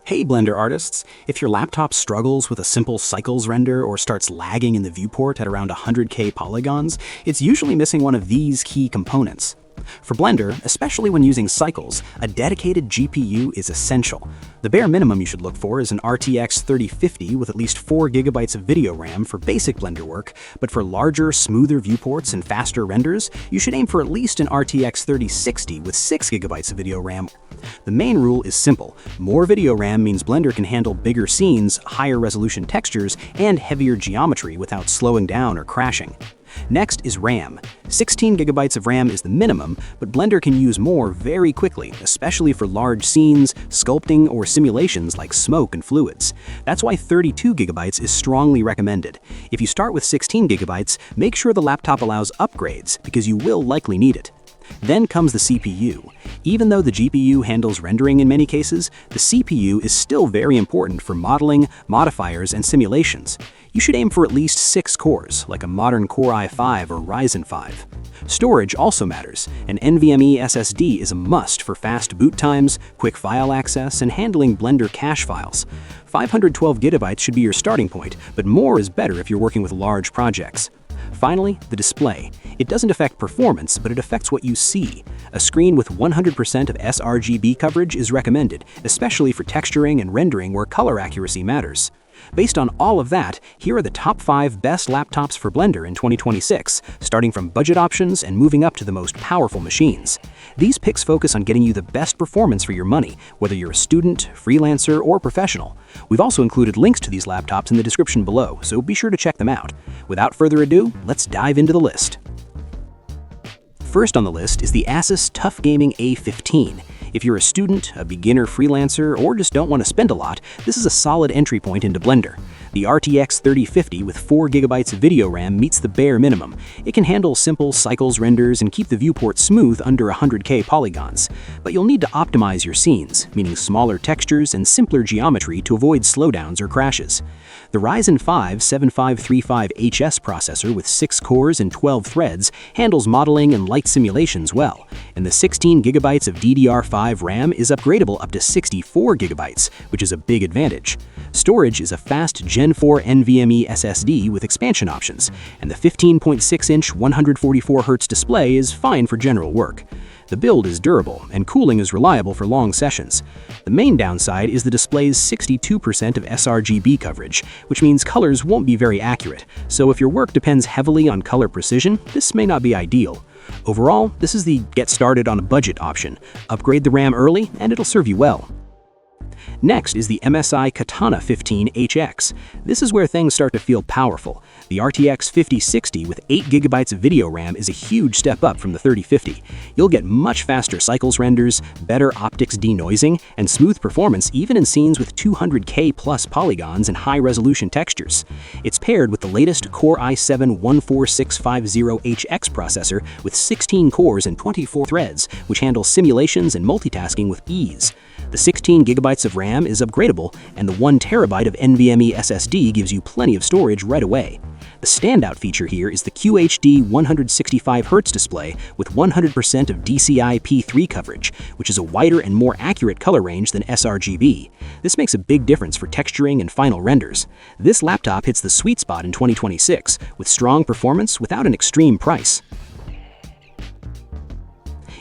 Hey Blender artists, if your laptop struggles with a simple cycles render or starts lagging in the viewport at around 100K polygons, it's usually missing one of these key components. For Blender, especially when using cycles, a dedicated GPU is essential. The bare minimum you should look for is an RTX 3050 with at least 4GB of video RAM for basic Blender work, but for larger, smoother viewports and faster renders, you should aim for at least an RTX 3060 with 6GB of video RAM. The main rule is simple. More video RAM means Blender can handle bigger scenes, higher resolution textures, and heavier geometry without slowing down or crashing. Next is RAM. 16GB of RAM is the minimum, but Blender can use more very quickly, especially for large scenes, sculpting, or simulations like smoke and fluids. That's why 32GB is strongly recommended. If you start with 16GB, make sure the laptop allows upgrades, because you will likely need it. Then comes the CPU. Even though the GPU handles rendering in many cases, the CPU is still very important for modeling, modifiers, and simulations. You should aim for at least 6 cores, like a modern Core i5 or Ryzen 5. Storage also matters. An NVMe SSD is a must for fast boot times, quick file access, and handling Blender cache files. 512GB should be your starting point, but more is better if you're working with large projects. Finally, the display. It doesn't affect performance, but it affects what you see. A screen with 100% of sRGB coverage is recommended, especially for texturing and rendering where color accuracy matters. Based on all of that, here are the top 5 best laptops for Blender in 2026, starting from budget options and moving up to the most powerful machines. These picks focus on getting you the best performance for your money, whether you're a student, freelancer, or professional. We've also included links to these laptops in the description below, so be sure to check them out. Without further ado, let's dive into the list. First on the list is the ASUS TUF Gaming A15. If you're a student, a beginner freelancer, or just don't want to spend a lot, this is a solid entry point into Blender. The RTX 3050 with 4GB of video RAM meets the bare minimum. It can handle simple cycles renders and keep the viewport smooth under 100K polygons. But you'll need to optimize your scenes, meaning smaller textures and simpler geometry to avoid slowdowns or crashes. The Ryzen 5 7535HS processor with 6 cores and 12 threads handles modeling and light simulations well, and the 16GB of DDR5 RAM is upgradable up to 64GB, which is a big advantage. Storage is a fast Gen 4 NVMe SSD with expansion options, and the 15.6-inch 144Hz display is fine for general work. The build is durable, and cooling is reliable for long sessions. The main downside is the display's 62% of sRGB coverage, which means colors won't be very accurate, so if your work depends heavily on color precision, this may not be ideal. Overall, this is the get started on a budget option. Upgrade the RAM early, and it'll serve you well. Next is the MSI Katana 15HX. This is where things start to feel powerful. The RTX 5060 with 8GB of video RAM is a huge step up from the 3050. You'll get much faster cycles renders, better optics denoising, and smooth performance even in scenes with 200K plus polygons and high-resolution textures. It's paired with the latest Core i7-14650HX processor with 16 cores and 24 threads, which handles simulations and multitasking with ease. The 16GB of RAM is upgradable, and the 1TB of NVMe SSD gives you plenty of storage right away. The standout feature here is the QHD 165Hz display with 100% of DCI-P3 coverage, which is a wider and more accurate color range than sRGB. This makes a big difference for texturing and final renders. This laptop hits the sweet spot in 2026, with strong performance without an extreme price.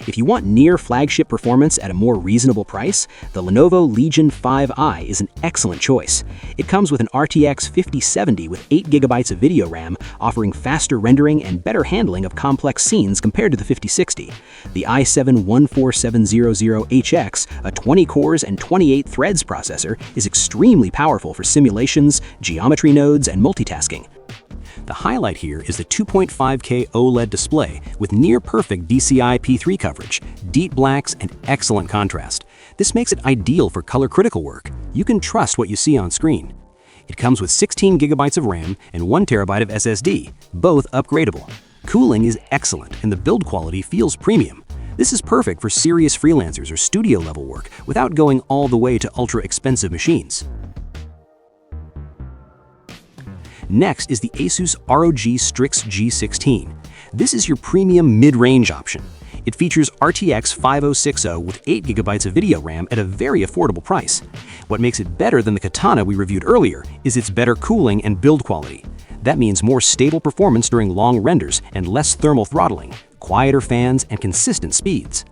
If you want near flagship performance at a more reasonable price, the Lenovo Legion 5i is an excellent choice. It comes with an RTX 5070 with 8GB of video RAM, offering faster rendering and better handling of complex scenes compared to the 5060. The i7-14700HX, a 20 cores and 28 threads processor, is extremely powerful for simulations, geometry nodes, and multitasking. The highlight here is the 2.5K OLED display with near-perfect DCI-P3 coverage, deep blacks, and excellent contrast. This makes it ideal for color-critical work. You can trust what you see on screen. It comes with 16GB of RAM and 1TB of SSD, both upgradable. Cooling is excellent, and the build quality feels premium. This is perfect for serious freelancers or studio-level work without going all the way to ultra-expensive machines. Next is the ASUS ROG Strix G16. This is your premium mid-range option. It features RTX 5060 with 8GB of video RAM at a very affordable price. What makes it better than the Katana we reviewed earlier is its better cooling and build quality. That means more stable performance during long renders and less thermal throttling, quieter fans, and consistent speeds.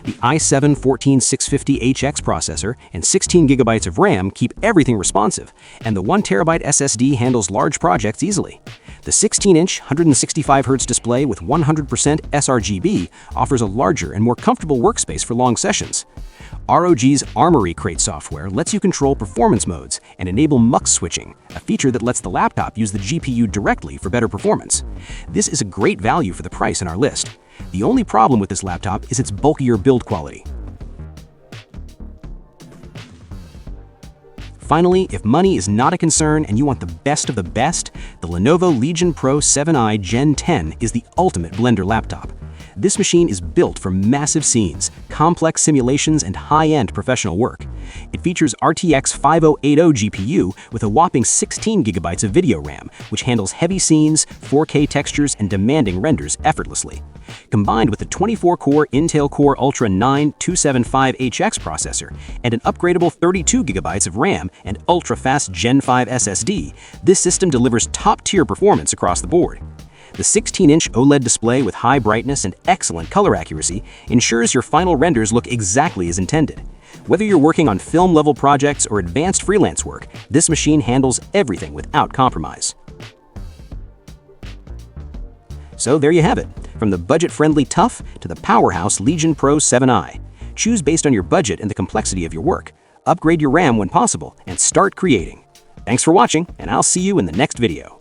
The i7-14650HX processor and 16GB of RAM keep everything responsive, and the 1TB SSD handles large projects easily. The 16-inch 165Hz display with 100% sRGB offers a larger and more comfortable workspace for long sessions. ROG's Armory Crate software lets you control performance modes and enable mux switching, a feature that lets the laptop use the GPU directly for better performance. This is a great value for the price in our list. The only problem with this laptop is its bulkier build quality. Finally, if money is not a concern and you want the best of the best, the Lenovo Legion Pro 7i Gen 10 is the ultimate Blender laptop. This machine is built for massive scenes, complex simulations, and high-end professional work. It features RTX 5080 GPU with a whopping 16GB of video RAM, which handles heavy scenes, 4K textures, and demanding renders effortlessly. Combined with a 24-core Intel Core Ultra 9 275HX processor and an upgradable 32GB of RAM and ultra-fast Gen 5 SSD, this system delivers top-tier performance across the board. The 16-inch OLED display with high brightness and excellent color accuracy ensures your final renders look exactly as intended. Whether you're working on film-level projects or advanced freelance work, this machine handles everything without compromise. So there you have it, from the budget-friendly TUF to the powerhouse Legion Pro 7i. Choose based on your budget and the complexity of your work. Upgrade your RAM when possible and start creating. Thanks for watching, and I'll see you in the next video.